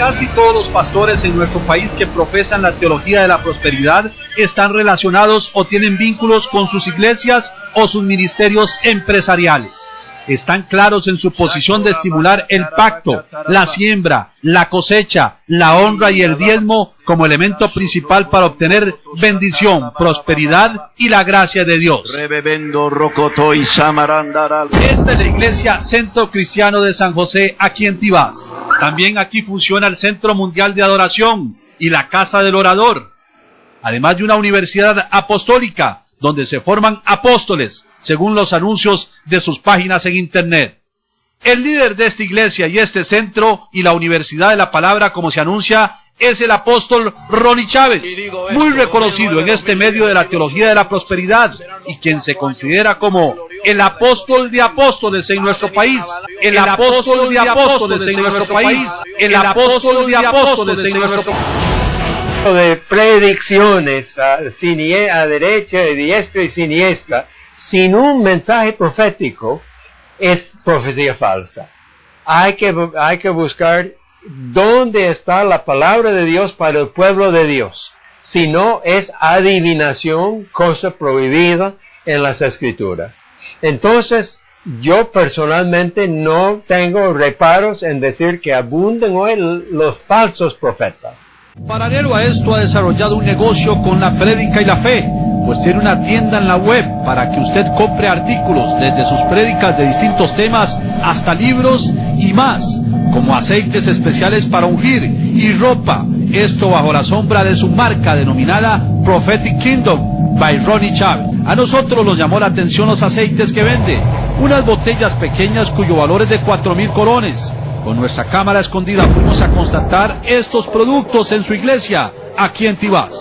Casi todos los pastores en nuestro país que profesan la teología de la prosperidad están relacionados o tienen vínculos con sus iglesias o sus ministerios empresariales. Están claros en su posición de estimular el pacto, la siembra, la cosecha, la honra y el diezmo como elemento principal para obtener bendición, prosperidad y la gracia de Dios. Esta es la iglesia Centro Cristiano de San José, aquí en Tibás. También aquí funciona el Centro Mundial de Adoración y la Casa del Orador, además de una universidad apostólica donde se forman apóstoles, según los anuncios de sus páginas en internet. El líder de esta iglesia y este centro y la Universidad de la Palabra, como se anuncia, es el apóstol Ronnie Chávez, muy reconocido en este medio de la teología de la prosperidad y quien se considera como el apóstol de apóstoles en nuestro país, el apóstol de apóstoles en nuestro país, el apóstol de apóstoles en nuestro país. De predicciones a derecha, a diestra y siniestra, sin un mensaje profético, es profecía falsa. Hay que buscar dónde está la palabra de Dios para el pueblo de Dios. Si no, es adivinación, cosa prohibida en las Escrituras. Entonces, yo personalmente no tengo reparos en decir que abunden hoy los falsos profetas. Paralelo a esto, ha desarrollado un negocio con la prédica y la fe, pues tiene una tienda en la web para que usted compre artículos desde sus prédicas de distintos temas hasta libros y más, como aceites especiales para ungir y ropa, esto bajo la sombra de su marca denominada Prophetic Kingdom by Ronnie Chávez. A nosotros nos llamó la atención los aceites que vende, unas botellas pequeñas cuyo valor es de 4,000 colones. Con nuestra cámara escondida fuimos a constatar estos productos en su iglesia, aquí en Tibás.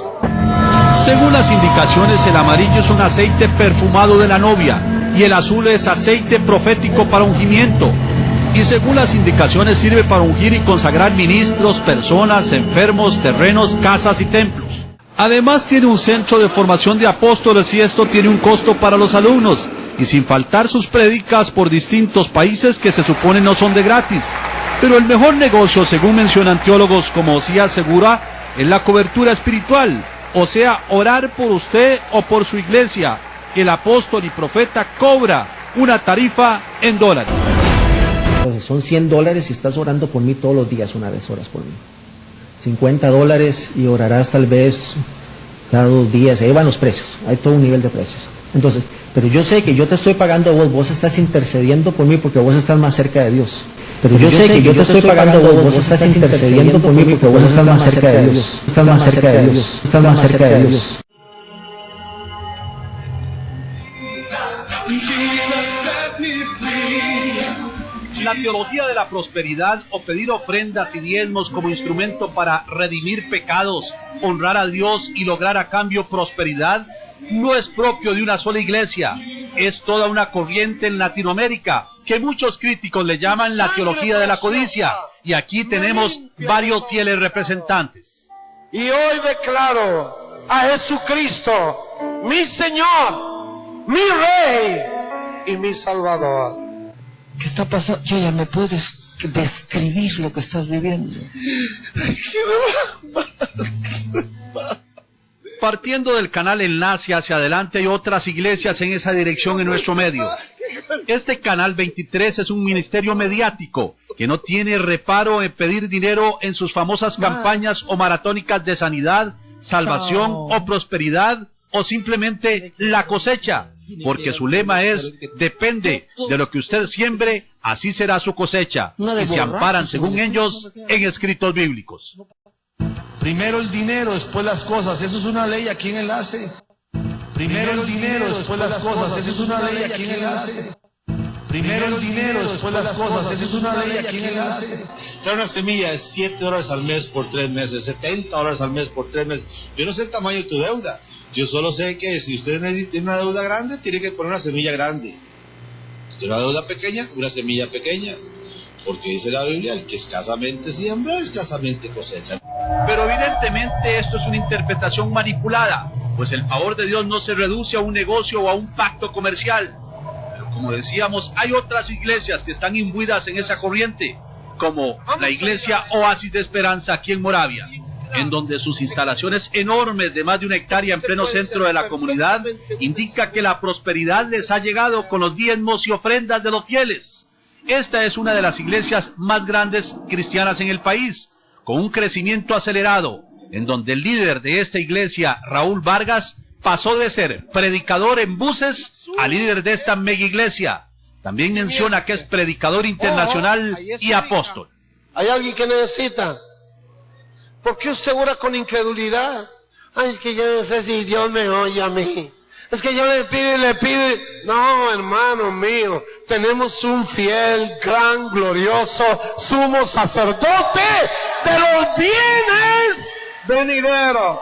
Según las indicaciones, el amarillo es un aceite perfumado de la novia y el azul es aceite profético para ungimiento. Y según las indicaciones sirve para ungir y consagrar ministros, personas, enfermos, terrenos, casas y templos. Además tiene un centro de formación de apóstoles y esto tiene un costo para los alumnos. Y sin faltar sus prédicas por distintos países que se supone no son de gratis. Pero el mejor negocio, según mencionan teólogos como Osías Segura, es la cobertura espiritual, o sea, orar por usted o por su iglesia. El apóstol y profeta cobra una tarifa en dólares. Son $100 y estás orando por mí todos los días, una vez oras por mí. $50 y orarás tal vez cada 2 días, ahí van los precios, hay todo un nivel de precios. Entonces, pero yo sé que yo te estoy pagando a vos estás intercediendo por mí porque vos estás más cerca de Dios. Pero yo sé que yo te estoy pagando a vos estás intercediendo por mí porque vos estás más cerca de Dios. Estás más cerca de Dios. Estás más cerca de Dios. La teología de la prosperidad o pedir ofrendas y diezmos como instrumento para redimir pecados, honrar a Dios y lograr a cambio prosperidad no es propio de una sola iglesia. Es toda una corriente en Latinoamérica que muchos críticos le llaman la teología de la codicia, y aquí tenemos varios fieles representantes. Y hoy declaro a Jesucristo, mi Señor, mi Rey y mi Salvador. ¿Qué está pasando? Ya me puedes describir lo que estás viviendo. Partiendo del canal Enlace hacia adelante hay otras iglesias en esa dirección en nuestro medio. Este canal 23 es un ministerio mediático que no tiene reparo en pedir dinero en sus famosas campañas o maratónicas de sanidad, salvación o prosperidad o simplemente la cosecha, porque su lema es: depende de lo que usted siembre, así será su cosecha, y se amparan según ellos en escritos bíblicos. Primero el dinero, después las cosas. Eso es una ley aquí en Enlace. Primero el dinero, después las cosas. Eso es una ley aquí en Enlace. Primero el dinero, después las cosas. Eso es una ley aquí en Enlace. Trae una semilla de $7 al mes por 3 meses, $70 al mes por 3 meses. Yo no sé el tamaño de tu deuda. Yo solo sé que si usted tiene una deuda grande, tiene que poner una semilla grande. Si tiene una deuda pequeña, una semilla pequeña. Porque dice la Biblia, el que escasamente siembra, escasamente cosecha. Pero evidentemente esto es una interpretación manipulada, pues el favor de Dios no se reduce a un negocio o a un pacto comercial. Pero como decíamos, hay otras iglesias que están imbuidas en esa corriente. como la iglesia Oasis de Esperanza aquí en Moravia, en donde sus instalaciones enormes de más de 1 hectárea en pleno centro de la comunidad indica que la prosperidad les ha llegado con los diezmos y ofrendas de los fieles. Esta es una de las iglesias más grandes cristianas en el país, con un crecimiento acelerado, en donde el líder de esta iglesia, Raúl Vargas, pasó de ser predicador en buses a líder de esta mega iglesia. También menciona que es predicador internacional y apóstol. ¿Hay alguien que necesita? ¿Por qué usted ora con incredulidad? Ay, es que yo no sé si Dios me oye a mí. Es que yo le pido. No, hermano mío, tenemos un fiel, gran, glorioso, sumo sacerdote de los bienes venideros.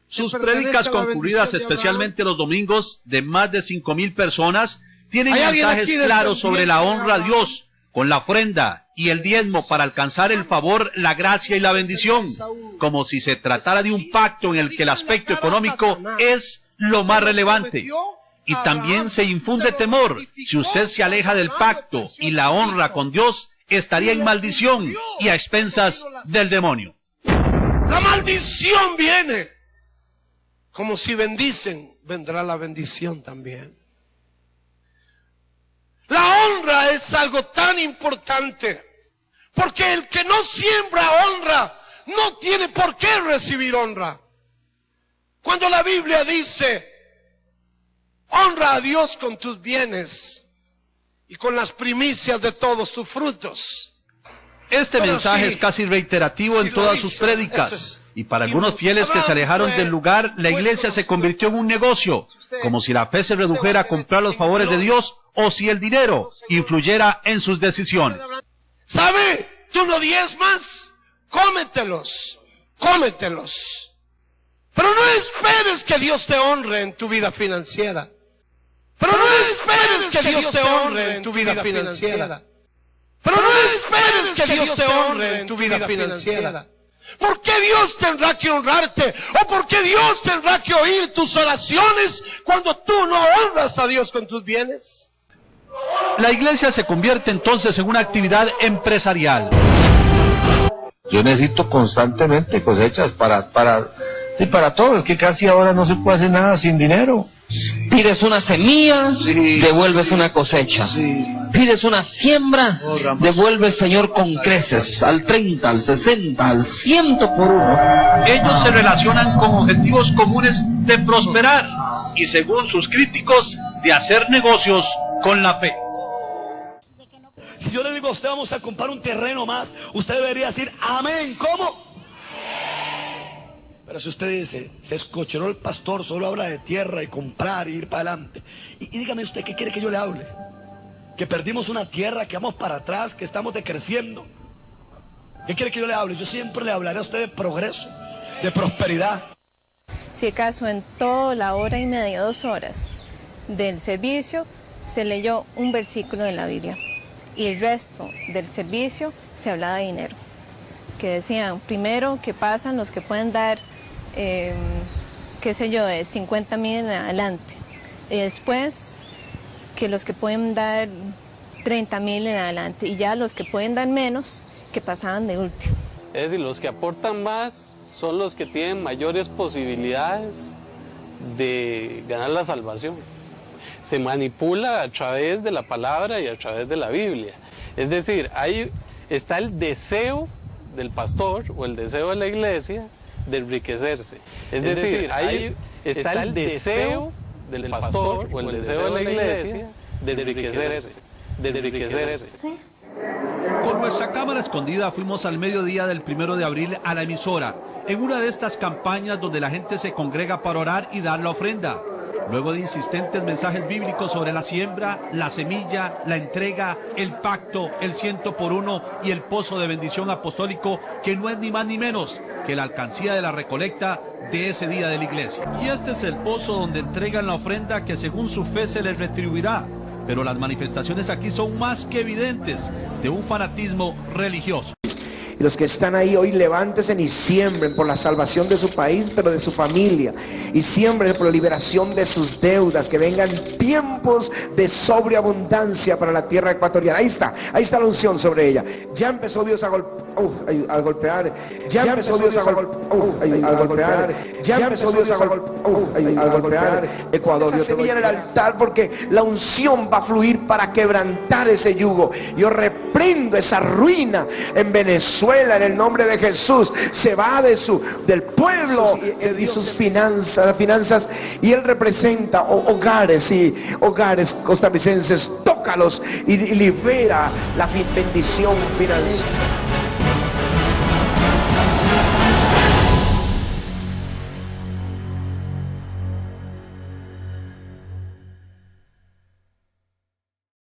Sus prédicas concurridas especialmente los domingos de más de 5,000 personas tienen mensajes claros sobre la honra a Dios con la ofrenda y el diezmo para alcanzar el favor, la gracia y la bendición, como si se tratara de un pacto en el que el aspecto económico es lo más relevante. Y también se infunde temor. Si usted se aleja del pacto y la honra con Dios, estaría en maldición y a expensas del demonio. La maldición viene. Como si bendicen, vendrá la bendición también. La honra es algo tan importante, porque el que no siembra honra, no tiene por qué recibir honra. Cuando la Biblia dice, honra a Dios con tus bienes y con las primicias de todos tus frutos. Este mensaje es casi reiterativo en todas sus prédicas, y para algunos fieles que se alejaron del lugar, la iglesia se convirtió en un negocio, como si la fe se redujera a comprar los favores de Dios, o si el dinero influyera en sus decisiones. ¿Sabe? Tú no diezmas, cómetelos. Pero no esperes que Dios te honre en tu vida financiera. Pero no esperes que Dios te honre en tu vida financiera. Pero no esperes que Dios te honre en tu vida financiera. ¿Por qué Dios tendrá que honrarte? ¿O por qué Dios tendrá que oír tus oraciones cuando tú no honras a Dios con tus bienes? La iglesia se convierte entonces en una actividad empresarial. Yo necesito constantemente cosechas para todo, es que casi ahora no se puede hacer nada sin dinero. Pides una semilla, devuelves una cosecha. Pides una siembra, devuelves, Señor, con creces, al 30, al 60, al 100 por uno. Ellos se relacionan con objetivos comunes de prosperar y, según sus críticos, de hacer negocios con la fe. Si yo le digo a usted vamos a comprar un terreno más, usted debería decir amén. ¿Cómo? Pero si usted dice, se escocheró el pastor, solo habla de tierra y comprar y ir para adelante. Y dígame usted, ¿qué quiere que yo le hable? Que perdimos una tierra, que vamos para atrás, que estamos decreciendo. ¿Qué quiere que yo le hable? Yo siempre le hablaré a usted de progreso, de prosperidad. Si acaso en toda la hora y media, 2 horas del servicio, se leyó un versículo de la Biblia. Y el resto del servicio se hablaba de dinero. Que decían, primero, que pasan los que pueden dar, qué sé yo, de 50,000 en adelante. Y después, que los que pueden dar 30,000 en adelante. Y ya los que pueden dar menos, que pasaban de último. Es decir, los que aportan más son los que tienen mayores posibilidades de ganar la salvación. Se manipula a través de la palabra y a través de la Biblia. Es decir, ahí está el deseo del pastor o el deseo de la iglesia de enriquecerse. Es decir, ahí está el deseo del pastor o el deseo de la iglesia de enriquecerse. Con nuestra cámara escondida fuimos al mediodía del 1 de abril a la emisora, en una de estas campañas donde la gente se congrega para orar y dar la ofrenda. Luego de insistentes mensajes bíblicos sobre la siembra, la semilla, la entrega, el pacto, el 100 por 1 y el pozo de bendición apostólico, que no es ni más ni menos que la alcancía de la recolecta de ese día de la iglesia. Y este es el pozo donde entregan la ofrenda que según su fe se les retribuirá. Pero las manifestaciones aquí son más que evidentes de un fanatismo religioso. Y los que están ahí hoy, levántense y siembren por la salvación de su país, pero de su familia. Y siembren por la liberación de sus deudas, que vengan tiempos de sobreabundancia para la tierra ecuatoriana. Ahí está la unción sobre ella. Ya empezó Dios a golpear. Ya empezó Dios a golpear. Ya empezó Dios a golpear Ecuador. Dios se en el altar porque la unción va a fluir para quebrantar ese yugo. Yo reprendo esa ruina en Venezuela en el nombre de Jesús. Se va del pueblo y sus finanzas, y Él representa hogares costarricenses. Tócalos y libera la bendición financiera.